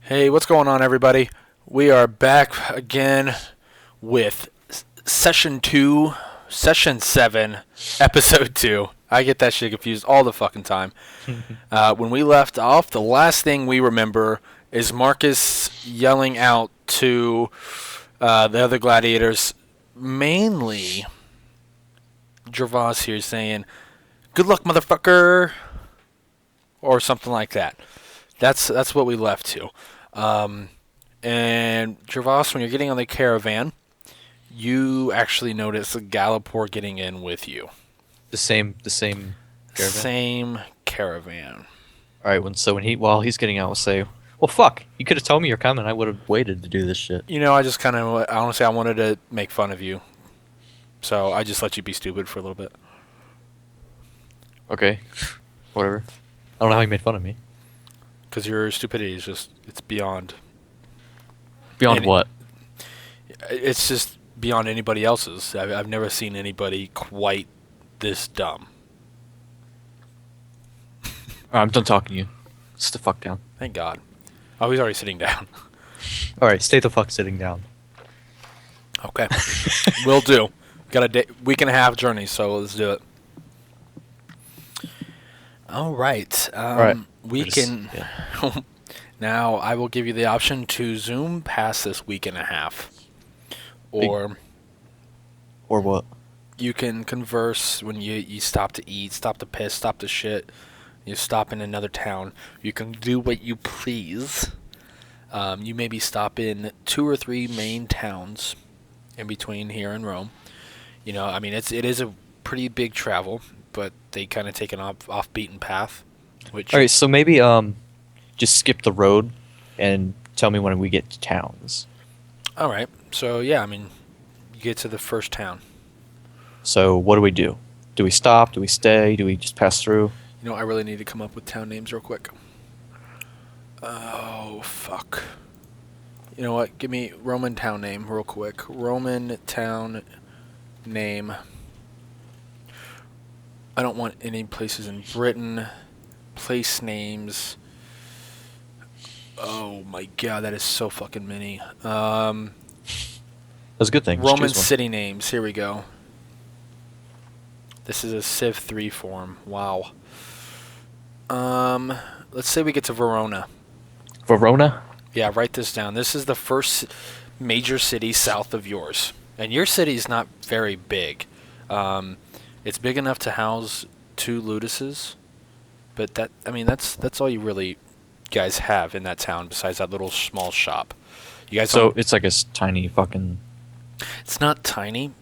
Hey, what's going on, everybody? We are back again with Session 2, Session 7, Episode 2. I get that shit confused all the fucking time. When we left off, the last thing we remember is Marcus yelling out to the other gladiators, mainly Gervas here saying, "Good luck, motherfucker," or something like that. That's what we left to. And Gervas, when you're getting on the caravan, you actually notice Gallipore getting in with you. The same caravan. Same caravan. All right. While he's getting out, we'll say, "Well, fuck! You could have told me you're coming. I would have waited to do this shit." You know, I just kind of, honestly, I wanted to make fun of you. So I just let you be stupid for a little bit. Okay. Whatever. I don't know how you made fun of me. Because your stupidity is just, it's beyond. Beyond what? It's just beyond anybody else's. I've never seen anybody quite this dumb. I'm done talking to you. Sit the fuck down. Thank God. Oh, he's already sitting down. All right. Stay the fuck sitting down. Okay. Will do. Got a week and a half journey, so let's do it. All right. All right. We can... Yeah. Now, I will give you the option to zoom past this week and a half. Or what? You can converse when you stop to eat, stop to piss, stop to shit. You stop in another town. You can do what you please. You maybe stop in 2 or 3 main towns in between here and Rome. You know, I mean, it is a pretty big travel, but they kind of take an off beaten path. Which All right, so maybe just skip the road and tell me when we get to towns. All right. So yeah, I mean, you get to the first town. So what do? Do we stop? Do we stay? Do we just pass through? You know, I really need to come up with town names real quick. Oh, fuck. You know what? Give me Roman town name real quick. Roman town name. I don't want any places in Britain. Place names. Oh my god, that is so fucking many. That's a good thing. Roman city names. Here we go. This is a Civ 3 form. Wow. Let's say we get to Verona. Verona? Yeah, write this down. This is the first major city south of yours. And your city's not very big. It's big enough to house 2 Luduses. But that's all you really guys have in that town besides that little small shop. You guys So it's like a tiny fucking... It's not tiny.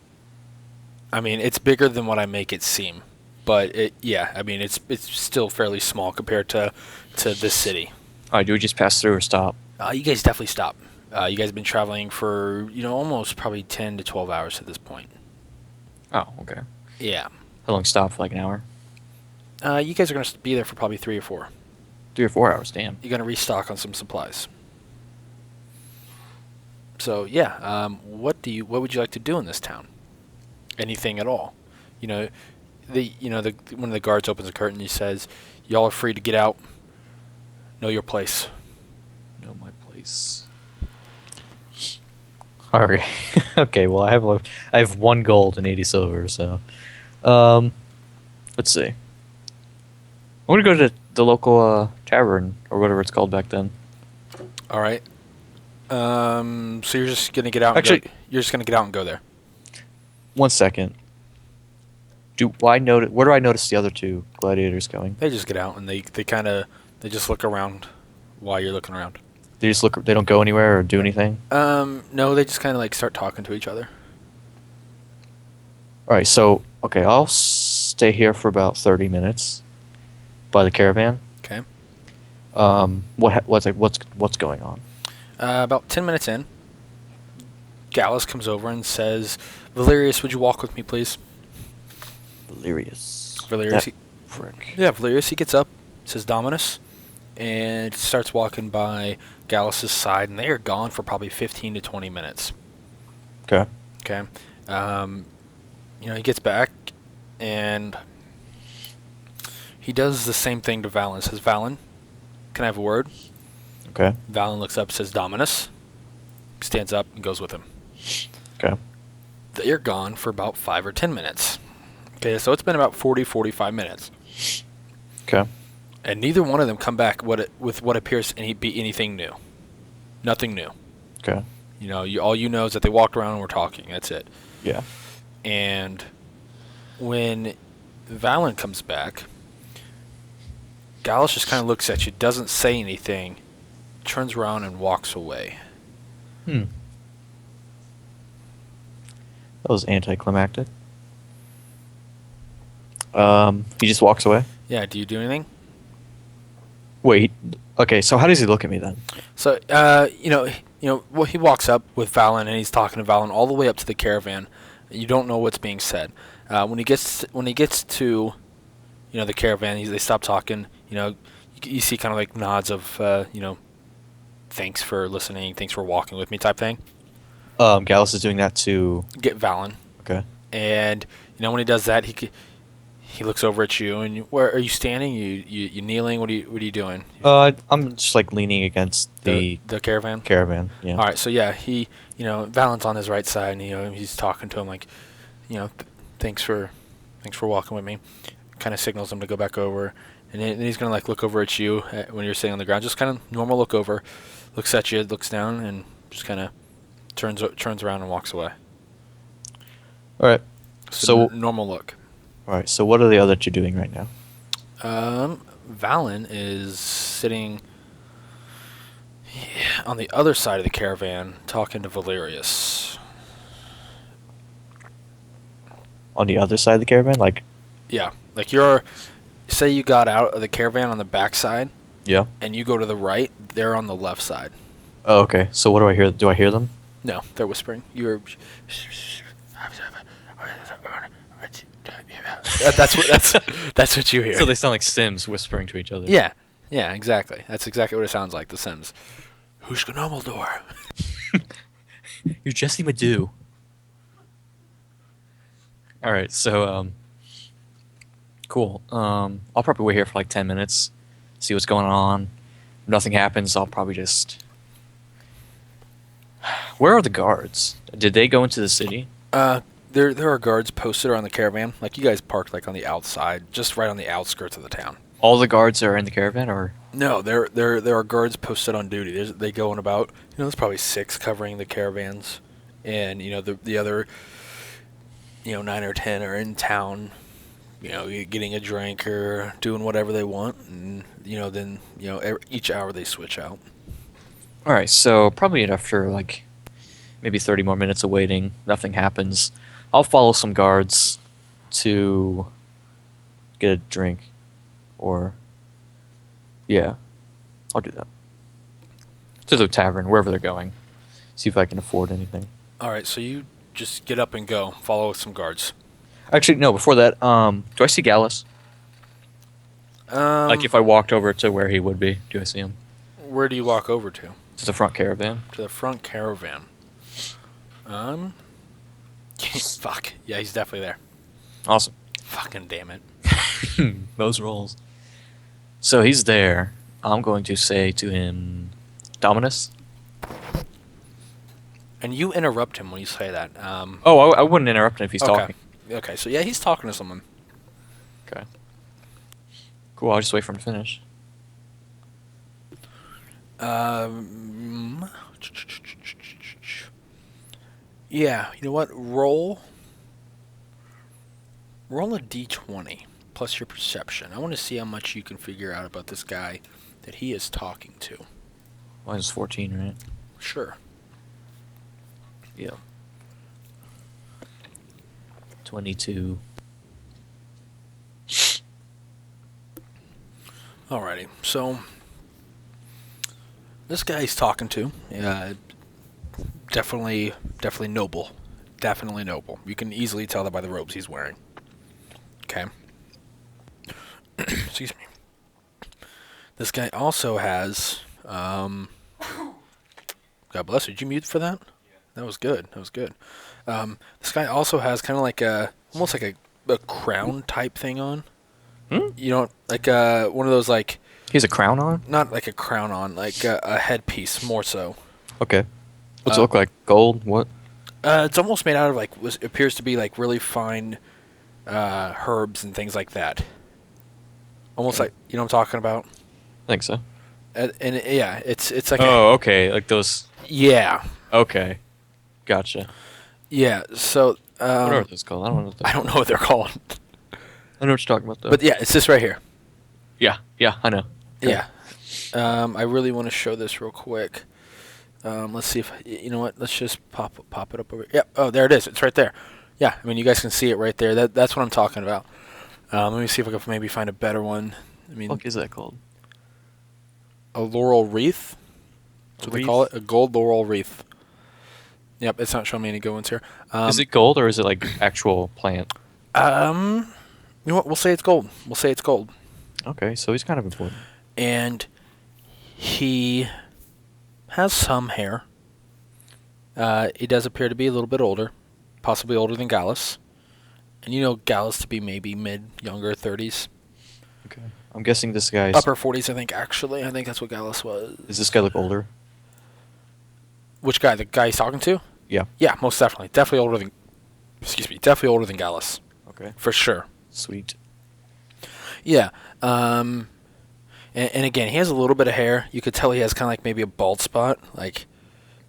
I mean, it's bigger than what I make it seem. But it's still fairly small compared to this city. Alright, do we just pass through or stop? You guys definitely stop. You guys have been traveling for, almost probably 10 to 12 hours at this point. Oh, okay. Yeah. How long stop? For like an hour? You guys are going to be there for probably 3 or 4. 3 or 4 hours, damn. You're going to restock on some supplies. So, yeah, what would you like to do in this town? Anything at all. One of the guards opens a curtain and he says, "Y'all are free to get out. Know your place." Know my place. Alright. Okay, well I have 1 gold and 80 silver, so let's see. I'm gonna go to the local tavern or whatever it's called back then. All right. So you're just gonna get out. You're just gonna get out and go there. 1 second. Where do I notice the other 2 gladiators going? They just get out and they just look around while you're looking around. They just look. They don't go anywhere or do anything. No, they just kind of like start talking to each other. All right. So okay, I'll stay here for about 30 minutes by the caravan. Okay. What's going on? About 10 minutes in, Gallus comes over and says, "Valerius, would you walk with me, please?" Valerius. Frick. Yeah, Valerius. He gets up, says Dominus, and starts walking by Gallus's side, and they are gone for probably 15 to 20 minutes. Okay. Okay. He gets back, and he does the same thing to Valen. Says, "Valen, can I have a word?" Okay. Valen looks up, says Dominus, stands up, and goes with him. Okay. They're gone for about 5 or 10 minutes. Okay, so it's been about 40, 45 minutes. Okay. And neither one of them come back with what appears to be anything new. Nothing new. Okay. You know, all you know is that they walked around and were talking. That's it. Yeah. And when Valen comes back, Gallus just kind of looks at you, doesn't say anything, turns around and walks away. That was anticlimactic. He just walks away. Yeah, do you do anything? Wait. Okay, so how does he look at me then? So, well, he walks up with Valen and he's talking to Valen all the way up to the caravan. You don't know what's being said. When he gets to, the caravan, they stop talking. You see kind of like nods of, thanks for listening, thanks for walking with me type thing. Gallus is doing that to Get Valen. Okay. And when he does that, he looks over at you and where are you standing? You kneeling? What are you doing? I'm just like leaning against the caravan. caravan. Yeah. All right, so yeah, Valen's on his right side, and he's talking to him like, thanks for walking with me. Kind of signals him to go back over, and then he's gonna like look over at you when you're sitting on the ground, just kind of normal look over, looks at you, looks down, and just kind of turns around and walks away. All right. So normal look. All right. So what are the other two doing right now? Valen is sitting on the other side of the caravan talking to Valerius. On the other side of the caravan, like. Yeah, like say you got out of the caravan on the back side. Yeah. And you go to the right, they're on the left side. Oh, okay. So what do I hear? Do I hear them? No, they're whispering. That's what you hear. So they sound like Sims whispering to each other. Yeah, exactly. That's exactly what it sounds like. The Sims. Who's Gnomeldor? You're Jesse Madoo. All right, so cool. I'll probably wait here for like 10 minutes, see what's going on. If nothing happens, I'll probably just. Where are the guards? Did they go into the city? There are guards posted around the caravan. Like you guys parked like on the outside, just right on the outskirts of the town. All the guards are in the caravan, or no? There are guards posted on duty. They go in about there's probably 6 covering the caravans, and the other 9 or 10 are in town, getting a drink or doing whatever they want, and then each hour they switch out. All right, so probably after like maybe 30 more minutes of waiting, nothing happens. I'll follow some guards to get a drink, or yeah, I'll do that. To the tavern, wherever they're going. See if I can afford anything. All right, so you just get up and go. Follow some guards. Actually, no. Before that, do I see Gallus? Like if I walked over to where he would be, do I see him? Where do you walk over to? To the front caravan. To the front caravan. Fuck. Yeah, he's definitely there. Awesome. Fucking damn it. Those rolls. So he's there. I'm going to say to him, Dominus. And you interrupt him when you say that. I wouldn't interrupt him if he's talking. Okay, so yeah, he's talking to someone. Okay. Cool, I'll just wait for him to finish. Yeah, you know what? Roll a d20 plus your perception. I want to see how much you can figure out about this guy that he is talking to. Mine's 14, right? Sure. Yeah. 22. Alrighty, so this guy he's talking to, definitely noble. Definitely noble. You can easily tell that by the robes he's wearing. Okay. Excuse me. This guy also has, God bless you. Did you mute for that? That was good. This guy also has kind of like almost like a crown type thing on. Hmm? Like one of those like. He has a crown on? Not like a crown on, like a headpiece, more so. Okay. What's it look like? Gold? What? It's almost made out of like appears to be like really fine herbs and things like that. Almost Okay. like you know what I'm talking about. I think so. And yeah, it's like Oh, okay. Like those. yeah, Okay. Gotcha. yeah. So What are those called? I don't know what I don't know what they're called, I know what you're talking about, though. but yeah, it's this right here. Yeah, I know. Okay. Yeah. I really want to show this real quick. Let's see if you know what. Let's just pop it up over. Yep. Oh, there it is. It's right there. Yeah. I mean, you guys can see it right there. That's what I'm talking about. Let me see if I can maybe find a better one. I mean, What is that called? a laurel wreath. That's what they call it. A gold laurel wreath. Yep. It's not showing me any good ones here. Is it gold or is it like actual plant? You know what? We'll say it's gold. We'll say it's gold. Okay, so he's kind of important. And he has some hair. He does appear to be a little bit older, possibly older than Gallus. And you know Gallus to be maybe younger 30s. Okay. I'm guessing this guy's... Upper 40s, I think, actually. I think that's what Gallus was. Does this guy look older? Which guy? The guy he's talking to? Yeah. Yeah, most definitely. Definitely older than... Excuse me. Definitely older than Gallus. Okay. For sure. Sweet. Yeah. And again, he has a little bit of hair. You could tell he has kind of like maybe a bald spot, like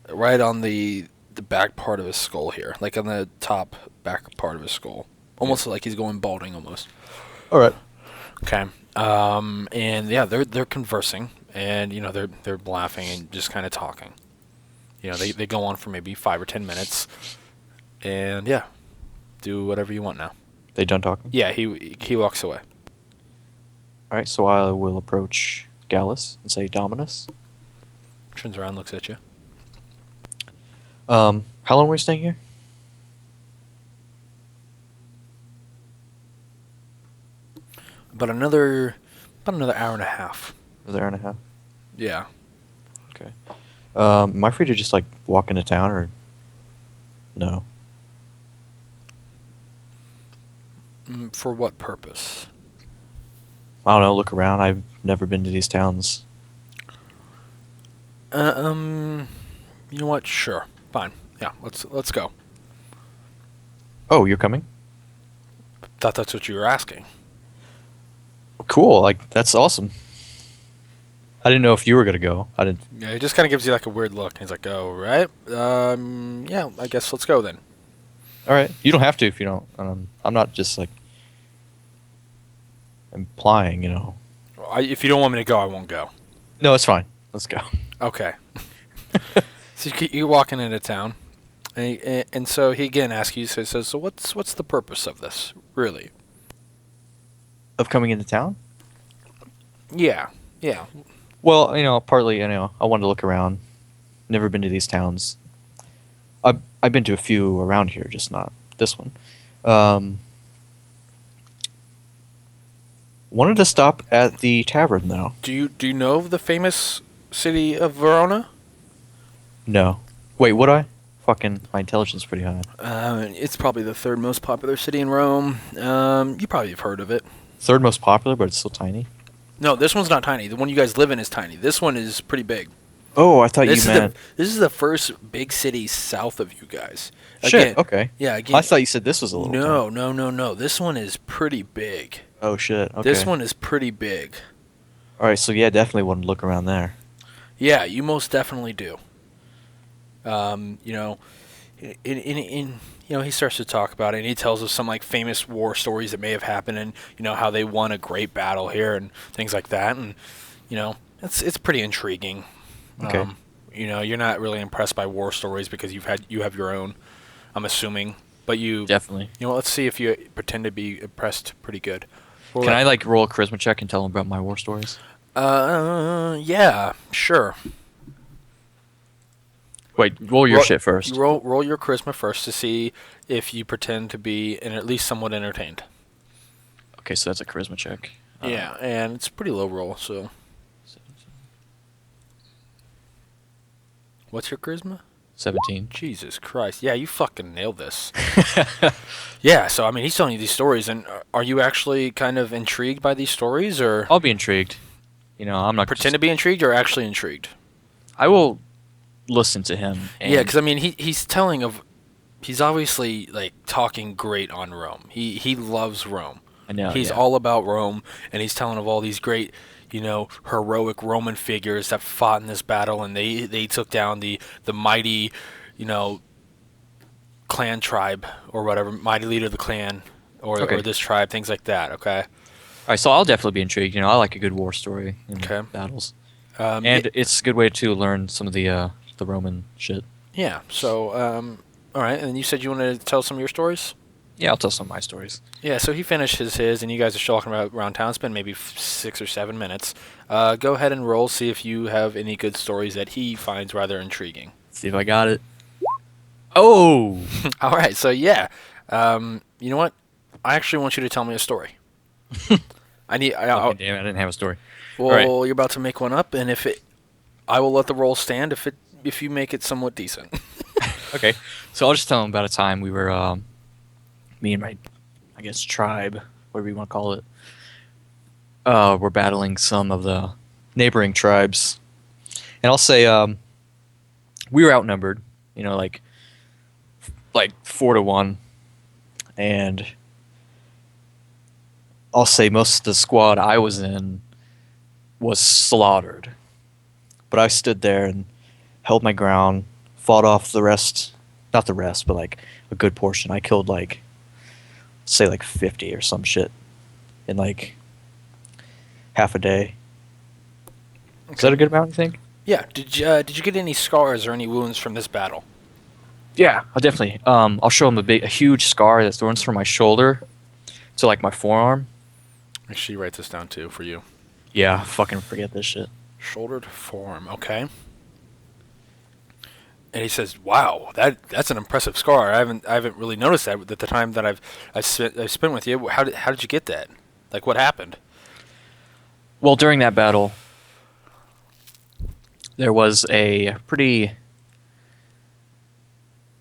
right on the back part of his skull here, like on the top back part of his skull, almost like he's going balding almost. All right. Okay. And yeah, they're conversing, and you know they're laughing and just kind of talking. You know, they go on for maybe 5 or 10 minutes, and yeah, do whatever you want now. They done talking? Yeah, he walks away. All right, so I will approach Gallus and say, Dominus. Turns around, looks at you. How long are we staying here? About another hour and a half. Another hour and a half? Yeah. Okay. Am I free to just, like, walk into town, or... No? For what purpose? I don't know, look around. I've never been to these towns. You know what? Sure. Fine. Yeah, let's go. Oh, you're coming? Thought that's what you were asking. Cool, like, that's awesome. I didn't know if you were gonna go. I didn't... Yeah, he just kind of gives you like a weird look. He's like, "Oh, right. Yeah, I guess let's go then." Alright, you don't have to if you don't. I'm not just, like... implying, you know. If you don't want me to go, I won't go. No, it's fine. Let's go. Okay. So you're walking into town, and so he again asks you. So he says, "So what's the purpose of this, really?" Of coming into town? Yeah. Yeah. Well, you know, partly, you know, I wanted to look around. Never been to these towns. I've been to a few around here, just not this one. Wanted to stop at the tavern, though. Do you know of the famous city of Verona? No. Wait, would I? Fucking, my intelligence is pretty high. It's probably the third most popular city in Rome. You probably have heard of it. Third most popular, but it's still tiny. No, this one's not tiny. The one you guys live in is tiny. This one is pretty big. Oh, I thought you meant... This is the first big city south of you guys. Shit, okay. Yeah, again. I thought you said this was a little No. This one is pretty big. Oh, shit, okay. This one is pretty big. Alright, so yeah, definitely want to look around there. Yeah, you most definitely do. You know, he starts to talk about it, and he tells us some like famous war stories that may have happened, and you know how they won a great battle here and things like that, and you know it's pretty intriguing. Okay. You know, you're not really impressed by war stories because you have your own, I'm assuming, but you Definitely. You know, let's see if you pretend to be impressed pretty good. Can I like roll a charisma check and tell him about my war stories? Yeah, sure. Wait, roll your shit first. Roll your charisma first to see if you pretend to be at least somewhat entertained. Okay, so that's a charisma check. Yeah, and it's a pretty low roll, so. What's your charisma? 17. Jesus Christ. Yeah, you fucking nailed this. Yeah, so I mean, he's telling you these stories, and are you actually kind of intrigued by these stories, or? I'll be intrigued. I'm not Pretend to be intrigued or actually intrigued? I will listen to him. Yeah, because I mean, he's obviously like talking great on Rome. He loves Rome. I know. He's Yeah. all about Rome, and he's telling of all these great, heroic Roman figures that fought in this battle, and they took down the mighty, you know, clan tribe or whatever, mighty leader of the clan or Okay. this tribe, things like that. Okay. All right. So I'll definitely be intrigued. I like a good war story and Okay. battles, Y- and it's a good way to learn some of the Roman shit. yeah. So all right, and you said you wanted to tell some of your stories. Yeah, I'll tell some of my stories. Yeah, so he finished his, and you guys are still walking around town. It's been maybe 6 or 7 minutes. Go ahead and roll, see if you have any good stories that he finds rather intriguing. See if I got it. Oh. All right, so yeah, you know what? I actually want you to tell me a story. I need. Okay, damn, I didn't have a story. Well, All right. you're about to make one up, and I will let the roll stand if you make it somewhat decent. Okay. So I'll just tell him about a time we were, me and my, I guess, tribe, whatever you want to call it, we're battling some of the neighboring tribes. And I'll say, we were outnumbered, like 4-1. And I'll say most of the squad I was in was slaughtered. But I stood there and held my ground, fought off the rest, not the rest, but like a good portion. I killed say like 50 or some shit in like half a day. Is that a good amount, you think? Yeah. Did you get any scars or any wounds from this battle? Yeah, I'll definitely. I'll show him a huge scar that runs from my shoulder to like my forearm. Actually, write this down too for you. Yeah, fucking forget this shit. Shoulder to forearm. Okay. And he says, "Wow, that's an impressive scar. I haven't really noticed that at the time that I've spent with you. How did you get that? Like, what happened?" Well, during that battle, there was a pretty,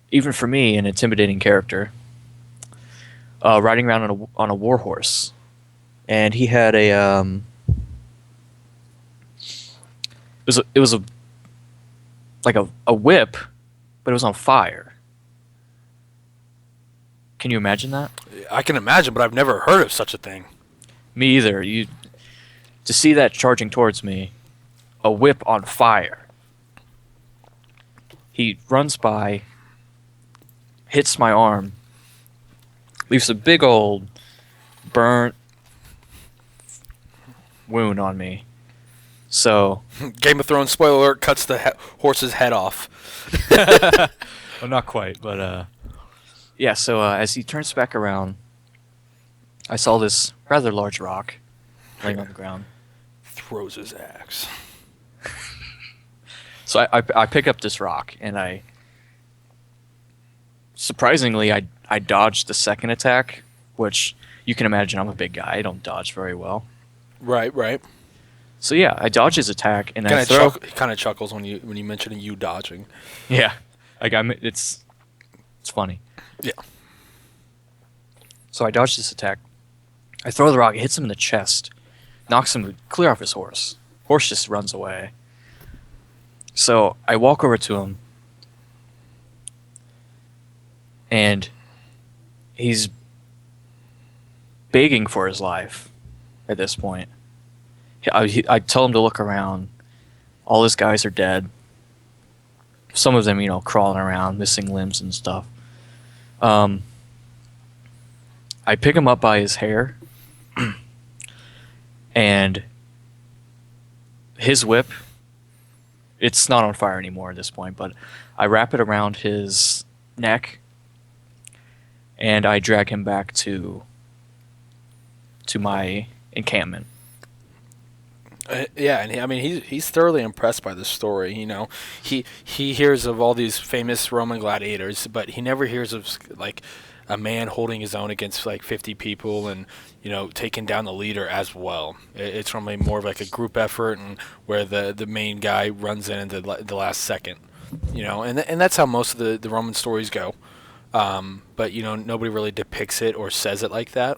even for me, an intimidating character riding around on a war horse, and he had it was like a whip, but it was on fire. Can you imagine that? I can imagine, but I've never heard of such a thing. Me either. To see that charging towards me, a whip on fire. He runs by, hits my arm, leaves a big old burnt wound on me. So, Game of Thrones spoiler alert, cuts the horse's head off. well, not quite, but yeah. So as he turns back around, I saw this rather large rock laying on the ground. Throws his axe. So I pick up this rock and surprisingly I dodged the second attack, which you can imagine I'm a big guy. I don't dodge very well. Right. So yeah, I dodge his attack and I He throw. kind of chuckles when you mention you dodging. Yeah, like it's funny. Yeah. So I dodge this attack. I throw the rock, it hits him in the chest, knocks him clear off his horse. Horse just runs away. So I walk over to him, and he's begging for his life at this point. I tell him to look around. All his guys are dead. Some of them, crawling around, missing limbs and stuff. I pick him up by his hair, and his whip, it's not on fire anymore at this point, but I wrap it around his neck, and I drag him back to my encampment. Yeah, and he's thoroughly impressed by this story. He hears of all these famous Roman gladiators, but he never hears of like a man holding his own against like 50 people and taking down the leader as well. It's normally more of like a group effort, and where the main guy runs in the last second. And that's how most of the Roman stories go. But nobody really depicts it or says it like that.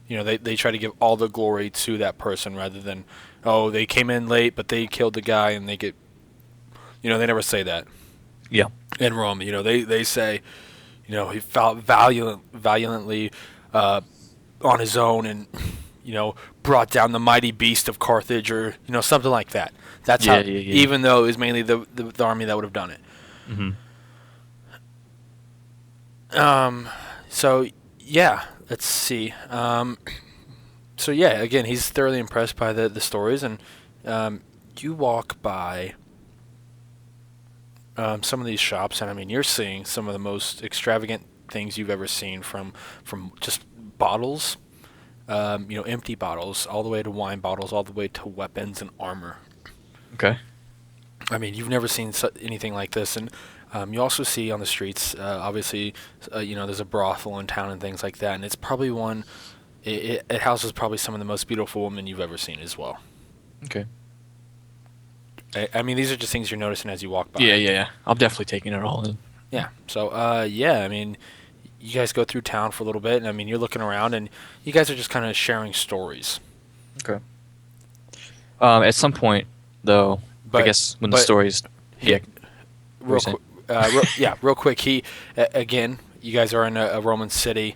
They try to give all the glory to that person rather than oh, they came in late, but they killed the guy, and they get, they never say that. Yeah. In Rome, they say, he fought valiantly on his own, and brought down the mighty beast of Carthage, or something like that. That's how. Yeah. Even though it was mainly the army that would have done it. Mm-hmm. So yeah, let's see. So yeah, again, he's thoroughly impressed by the stories, and you walk by some of these shops, and I mean, you're seeing some of the most extravagant things you've ever seen, from just bottles, empty bottles, all the way to wine bottles, all the way to weapons and armor. Okay. I mean, you've never seen anything like this, and you also see on the streets, obviously, there's a brothel in town and things like that, and it's probably one. It houses probably some of the most beautiful women you've ever seen as well. Okay. I mean, these are just things you're noticing as you walk by. Yeah. I'm definitely taking it all in. Yeah. So, I mean, you guys go through town for a little bit, and I mean, you're looking around, and you guys are just kind of sharing stories. Okay. At some point, though, I guess when the stories... Yeah. Real quick. He, again, you guys are in a Roman city.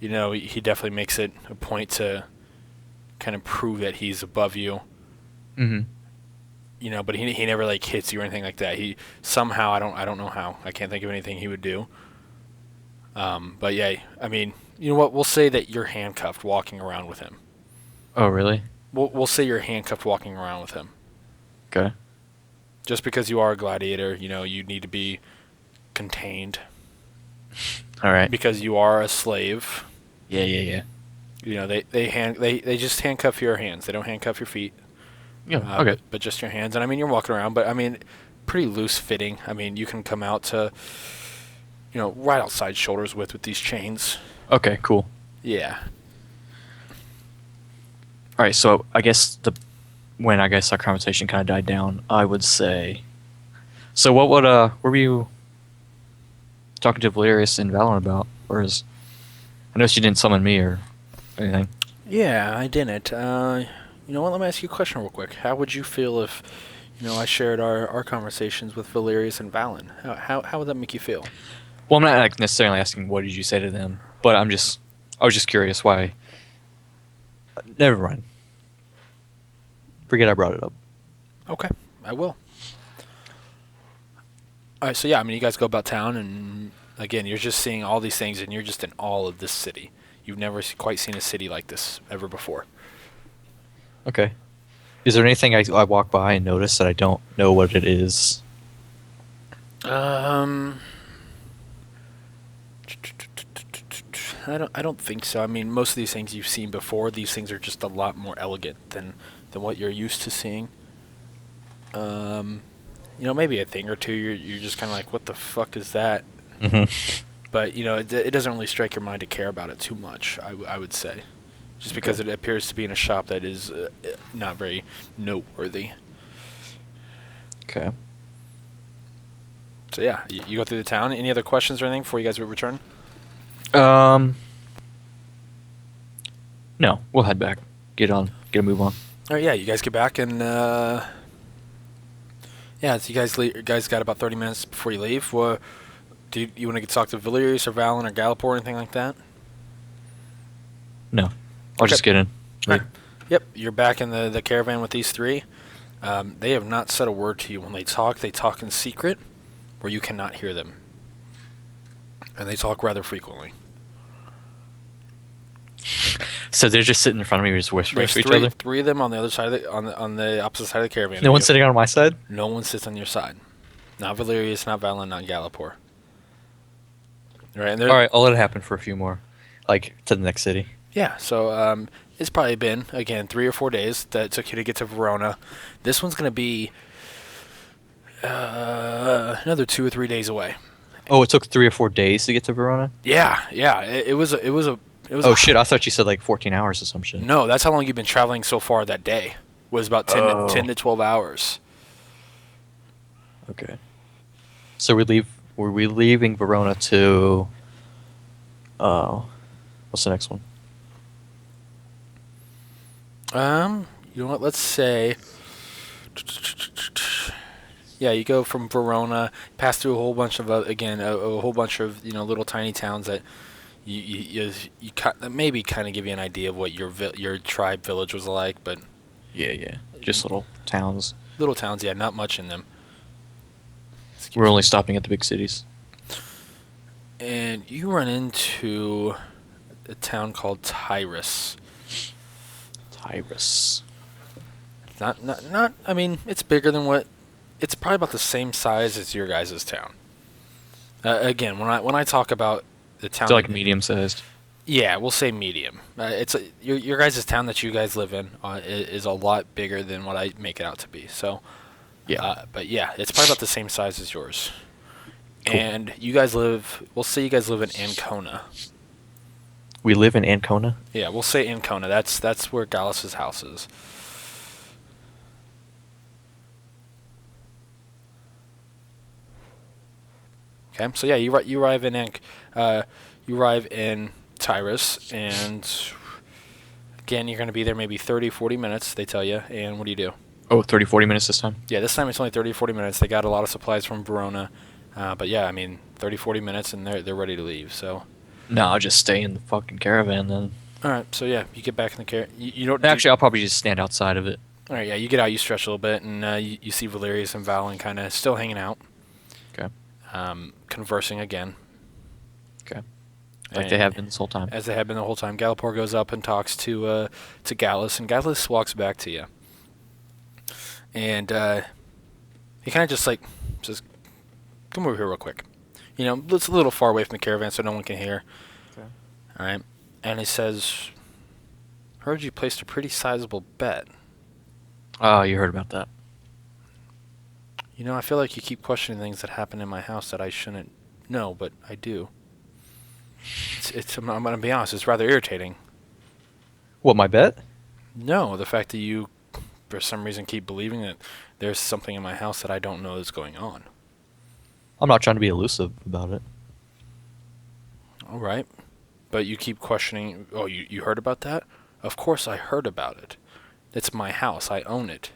He definitely makes it a point to kind of prove that he's above you. Mm-hmm. But he never like hits you or anything like that. He somehow, I don't know how. I can't think of anything he would do. But yeah, I mean, you know what? We'll say that you're handcuffed walking around with him. Oh, really? We'll say you're handcuffed walking around with him. Okay. Just because you are a gladiator, you need to be contained. All right. Because you are a slave. Yeah. They just handcuff your hands. They don't handcuff your feet. Yeah. Okay. But just your hands, and I mean, you're walking around, but I mean, pretty loose fitting. I mean, you can come out to, right outside shoulders width with these chains. Okay. Cool. Yeah. All right. So I guess when our conversation kind of died down, I would say. So what were you talking to Valerius and Valon about, or is? I noticed you didn't summon me or anything. Yeah, I didn't. You know what? Let me ask you a question real quick. How would you feel if, I shared our conversations with Valerius and Valon? How would that make you feel? Well, I'm not necessarily asking what did you say to them, but I was just curious why. Never mind. Forget I brought it up. Okay, I will. All right, so yeah, I mean, you guys go about town, and again, you're just seeing all these things, and you're just in awe of this city. You've never quite seen a city like this ever before. Okay. Is there anything I walk by and notice that I don't know what it is? I don't think so. I mean, most of these things you've seen before. These things are just a lot more elegant than what you're used to seeing. Maybe a thing or two. You're just kind of like, what the fuck is that? Mm-hmm. But it doesn't really strike your mind to care about it too much. I would say, just because it appears to be in a shop that is not very noteworthy. Okay. So yeah, you go through the town. Any other questions or anything before you guys would return? No, we'll head back. Get a move on. All right, yeah, you guys get back, and yeah, so you guys got about 30 minutes before you leave. Do you want to talk to Valerius or Valon or Gallipor or anything like that? No, I'll just get in. Right. Yep, you're back in the caravan with these three. They have not said a word to you. When they talk in secret, where you cannot hear them, and they talk rather frequently. So they're just sitting in front of me, just whispering to each other. Three of them on the other side on the opposite side of the caravan. No one's sitting on my side. No one sits on your side. Not Valerius, not Valon, not All Gallipor. right, I'll let it happen for a few more, like to the next city. Yeah, so it's probably been, again, 3 or 4 days that it took you to get to Verona. This one's going to be another 2 or 3 days away. Oh, it took 3 or 4 days to get to Verona? Yeah. It was Oh, shit, I thought you said like 14 hours or some shit. No, that's how long you've been traveling so far that day. Was about 10 to 12 hours. Okay. So were we leaving Verona to... what's the next one? You know what? Let's say. Yeah, you go from Verona, pass through a whole bunch of a whole bunch of little tiny towns that that maybe kind of give you an idea of what your tribe village was like, but Yeah. Just little towns. little towns, yeah, not much in them. We're only stopping at the big cities. And you run into a town called Tyrus. Tyrus. Not. I mean, it's bigger than what. It's probably about the same size as your guys' town. Again, when I talk about the town, So like medium-sized. yeah, we'll say medium. Your guys' town that you guys live in is a lot bigger than what I make it out to be. So, Yeah. but yeah, it's probably about the same size as yours. Cool. And you guys live. We'll say you guys live in Ancona. We live in Ancona. Yeah, we'll say Ancona. That's where Gallus's house is. Okay, so yeah, you arrive in you arrive in Tyrus, and again, you're going to be there maybe 30, 40 minutes, they tell you, and what do you do? Oh, 30, 40 minutes this time? Yeah, this time it's only 30, 40 minutes. They got a lot of supplies from Verona, but yeah, I mean, 30, 40 minutes, and they're ready to leave, so... No, I'll just stay in the fucking caravan then. Alright, so yeah, you get back in the caravan. You don't... Actually, I'll probably just stand outside of it. Alright, yeah, you get out, you stretch a little bit, and you see Valerius and Valen kind of still hanging out. Okay. Conversing again. Okay. Like they have been this whole time. As they have been the whole time. Galapor goes up and talks to Gallus, and Gallus walks back to you. And he kind of just like says, "Come over here real quick." It's a little far away from the caravan, so no one can hear. Okay. All right. And he says, "Heard you placed a pretty sizable bet." Oh, you heard about that. I feel like you keep questioning things that happen in my house that I shouldn't know, but I do. I'm going to be honest, it's rather irritating. What, my bet? No, the fact that you, for some reason, keep believing that there's something in my house that I don't know is going on. I'm not trying to be elusive about it. All right. But you keep questioning, oh, you heard about that? Of course I heard about it. It's my house. I own it.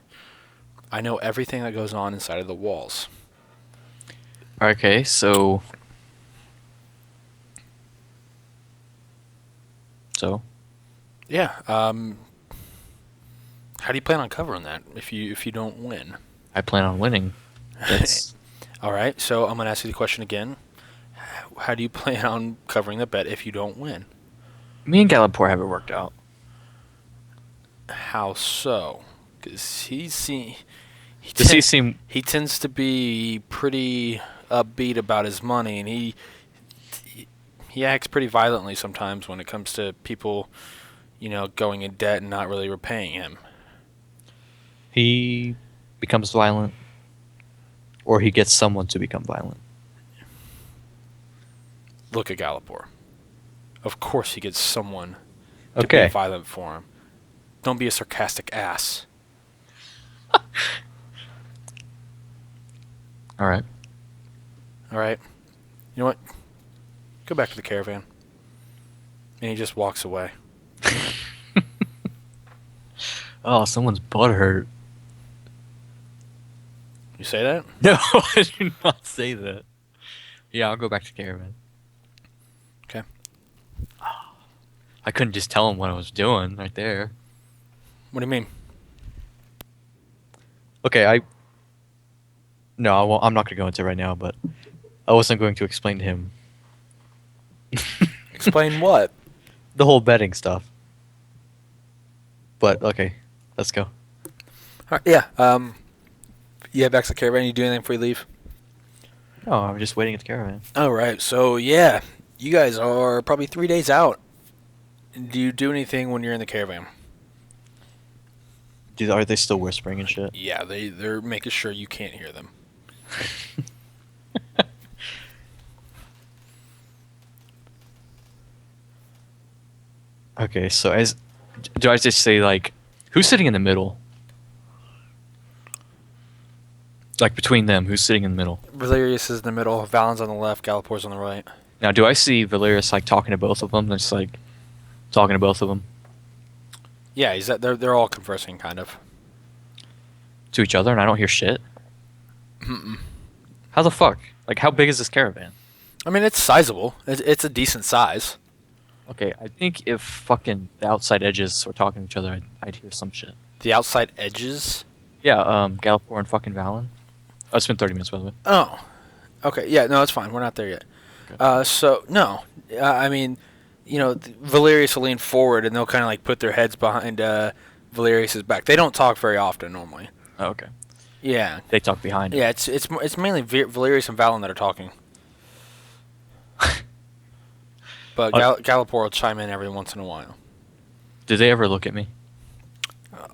I know everything that goes on inside of the walls. Okay, so... So? Yeah. How do you plan on covering that if you don't win? I plan on winning. That's... All right. So I'm gonna ask you the question again. How do you plan on covering the bet if you don't win? Me and Galapor have it worked out. How so? Because he tends to be pretty upbeat about his money, and he acts pretty violently sometimes when it comes to people, going in debt and not really repaying him. He becomes violent, or he gets someone to become violent. Look at Galapor. Of course he gets someone to Okay. be violent for him. Don't be a sarcastic ass. All right. All right. You know what? Go back to the caravan. And he just walks away. Oh, someone's butt hurt. You say that? No, I did not say that. Yeah, I'll go back to caravan. Okay. I couldn't just tell him what I was doing right there. What do you mean? Okay, No, I won't, I'm not going to go into it right now, but I wasn't going to explain to him Explain what? the whole betting stuff. But, okay, let's go. All right, yeah. You head back to the caravan. You do anything before you leave? No, I'm just waiting at the caravan. All right. So, yeah. You guys are probably 3 days out. Do you do anything when you're in the caravan? Are they still whispering and shit? Yeah, they're making sure you can't hear them. Okay, so do I just say, like, who's sitting in the middle? Like, between them, who's sitting in the middle? Valerius is in the middle. Valen's on the left. Galapor's on the right. Now, do I see Valerius, like, talking to both of them? Just, like, talking to both of them? Yeah, they're all conversing kind of. To each other, and I don't hear shit. How the fuck? Like, how big is this caravan? I mean, it's sizable. It's a decent size. Okay, I think if fucking the outside edges were talking to each other, I'd hear some shit. The outside edges. Yeah, Galapor and fucking Valen. Oh, it's been 30 minutes, by the way. Oh, okay. Yeah, no, it's fine. We're not there yet. Okay. So no, I mean, Valerius will lean forward and they'll kind of like put their heads behind Valerius's back. They don't talk very often normally. Oh, okay. Yeah. They talk behind him. Yeah, it's mainly Valerius and Valen that are talking. But Galapor will chime in every once in a while. Did they ever look at me?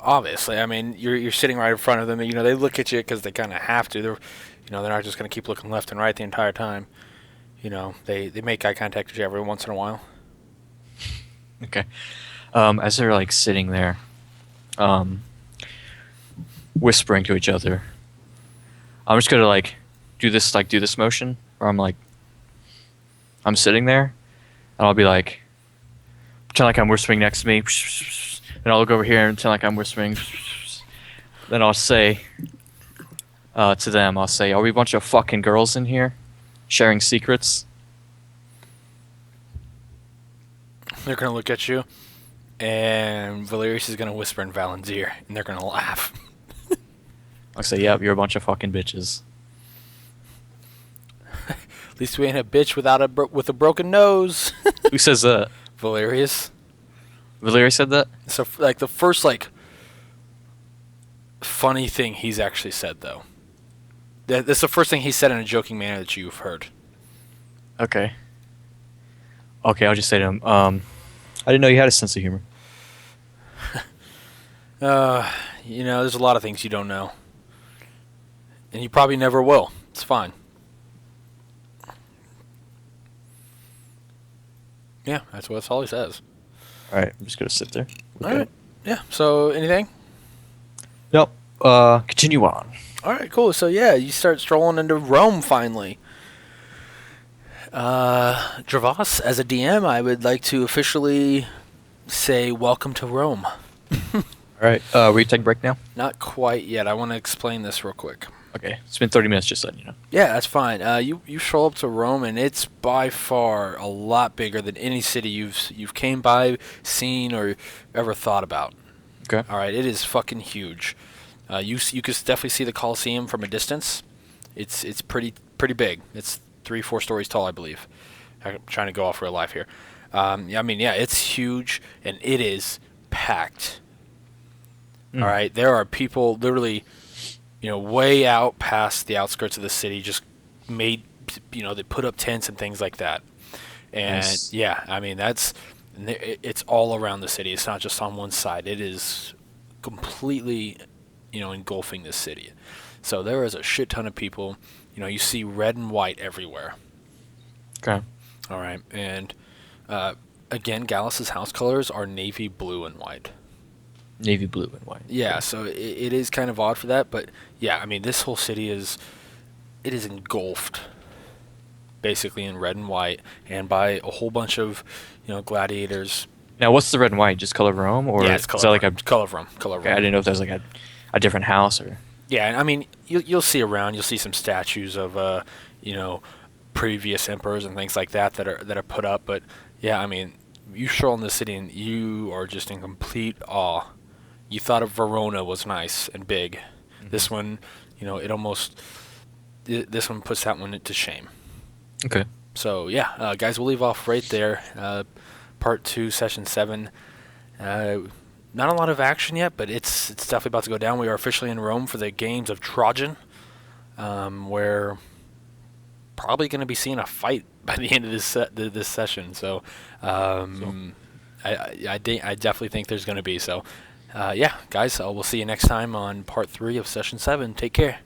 Obviously, I mean, you're sitting right in front of them. They look at you because they kind of have to. They're not just going to keep looking left and right the entire time. They make eye contact with you every once in a while. Okay. As they're like sitting there, whispering to each other, I'm just gonna like do this motion where I'm sitting there, and I'll be like, pretend like I'm whispering next to me, and I'll look over here and pretend like I'm whispering. Then I'll say to them, are we a bunch of fucking girls in here, sharing secrets? They're going to look at you, and Valerius is going to whisper in Valen's ear, and they're going to laugh. I'll say, yep, you're a bunch of fucking bitches. At least we ain't a bitch with a broken nose. Who says that? Valerius. Valerius said that? So, the first, funny thing he's actually said, though. That's the first thing he said in a joking manner that you've heard. Okay. Okay, I'll just say to him, I didn't know you had a sense of humor. There's a lot of things you don't know. And you probably never will. It's fine. Yeah, that's all he says. Alright, I'm just gonna sit there. Okay. Alright. Yeah, so anything? Nope. Continue on. Alright, cool. So yeah, you start strolling into Rome finally. Gervas, as a DM, I would like to officially say welcome to Rome. Alright, we take a break now? Not quite yet. I want to explain this real quick. Okay, it's been 30 minutes, just letting you know. Yeah, that's fine. You stroll up to Rome, and it's by far a lot bigger than any city you've came by, seen, or ever thought about. Okay. All right, it is fucking huge. You can definitely see the Colosseum from a distance. It's pretty big. It's 3-4 stories tall, I believe. I'm trying to go off real life here. It's huge, and it is packed. All right, there are people literally, way out past the outskirts of the city, just made, they put up tents and things like that. And nice. Yeah, I mean, it's all around the city. It's not just on one side. It is completely, engulfing the city. So there is a shit ton of people. You see red and white everywhere. Okay. All right, and again, Gallus's house colors are navy blue and white. Navy blue and white. Yeah, so it is kind of odd for that, but yeah, I mean, this whole city is engulfed basically in red and white, and by a whole bunch of gladiators. Now, what's the red and white? Just color of Rome, or Yeah, it's color. is that like a color of Rome? Color of Okay, Rome. I didn't know if there's like a different house or. Yeah, I mean, you'll see around. You'll see some statues of previous emperors and things like that are put up. But yeah, I mean, you stroll in the city and you are just in complete awe. You thought of Verona was nice and big. Mm-hmm. This one, this one puts that one to shame. Okay. So yeah, guys, we'll leave off right there. Part 2, session 7. Not a lot of action yet, but it's definitely about to go down. We are officially in Rome for the Games of Trajan, where probably going to be seeing a fight by the end of this session. So, I definitely think there's going to be. So, yeah, guys, we'll see you next time on part 3 of session 7. Take care.